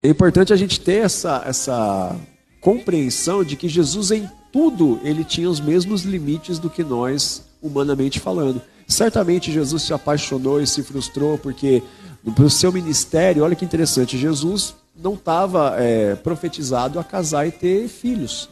É importante a gente ter essa compreensão de que Jesus em tudo ele tinha os mesmos limites do que nós, humanamente falando. Certamente Jesus se apaixonou e se frustrou porque para o seu ministério, olha que interessante, Jesus não estava profetizado a casar e ter filhos.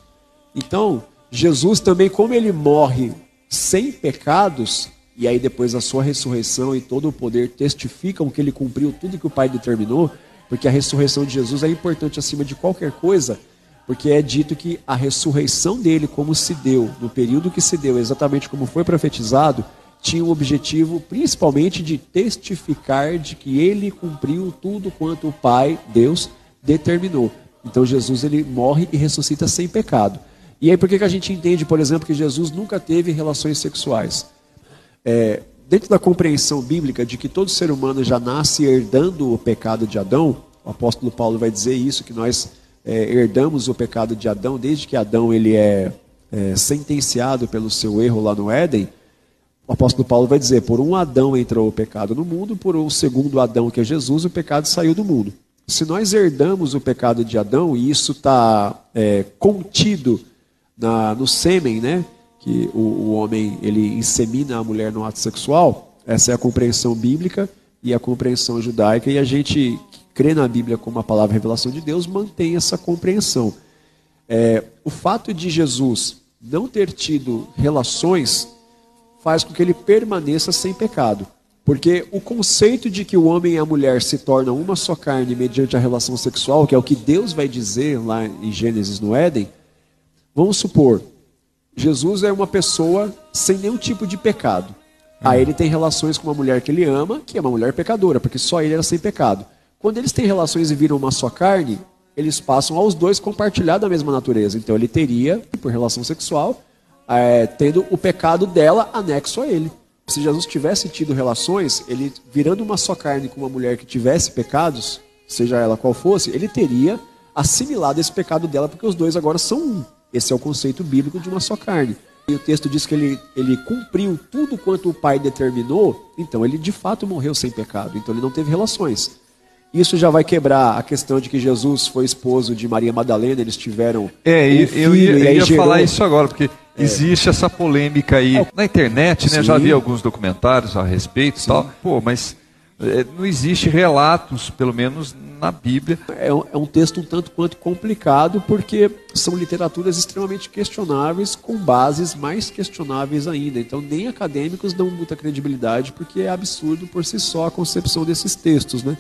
Então, Jesus também, como ele morre sem pecados, e aí depois a sua ressurreição e todo o poder testificam que ele cumpriu tudo que o Pai determinou, porque a ressurreição de Jesus é importante acima de qualquer coisa, porque é dito que a ressurreição dele, como se deu, no período que se deu, exatamente como foi profetizado, tinha o objetivo principalmente de testificar de que ele cumpriu tudo quanto o Pai, Deus, determinou. Então Jesus ele morre e ressuscita sem pecado. E aí por que a gente entende, por exemplo, que Jesus nunca teve relações sexuais? Dentro da compreensão bíblica de que todo ser humano já nasce herdando o pecado de Adão, o apóstolo Paulo vai dizer isso, que nós herdamos o pecado de Adão, desde que Adão ele é sentenciado pelo seu erro lá no Éden. O apóstolo Paulo vai dizer, por um Adão entrou o pecado no mundo, por um segundo Adão, que é Jesus, o pecado saiu do mundo. Se nós herdamos o pecado de Adão, e isso está contido no sêmen, né? Que o homem ele insemina a mulher no ato sexual, essa é a compreensão bíblica e a compreensão judaica, e a gente que crê na Bíblia como a palavra revelação de Deus mantém essa compreensão. O fato de Jesus não ter tido relações faz com que ele permaneça sem pecado, porque o conceito de que o homem e a mulher se tornam uma só carne mediante a relação sexual, que é o que Deus vai dizer lá em Gênesis no Éden, vamos supor, Jesus é uma pessoa sem nenhum tipo de pecado. Aí ele tem relações com uma mulher que ele ama, que é uma mulher pecadora, porque só ele era sem pecado. Quando eles têm relações e viram uma só carne, eles passam aos dois compartilhar da mesma natureza. Então ele teria, por relação sexual, tendo o pecado dela anexo a ele. Se Jesus tivesse tido relações, ele virando uma só carne com uma mulher que tivesse pecados, seja ela qual fosse, ele teria assimilado esse pecado dela, porque os dois agora são um. Esse é o conceito bíblico de uma só carne. E o texto diz que ele cumpriu tudo quanto o Pai determinou, então ele de fato morreu sem pecado, então ele não teve relações. Isso já vai quebrar a questão de que Jesus foi esposo de Maria Madalena, eles tiveram eu ia falar isso agora, porque existe essa polêmica aí na internet, né? Já vi alguns documentários a respeito e tal. Pô, mas não existe relatos, pelo menos na Bíblia. É um texto um tanto quanto complicado, porque são literaturas extremamente questionáveis, com bases mais questionáveis ainda. Então nem acadêmicos dão muita credibilidade, porque é absurdo por si só a concepção desses textos, né?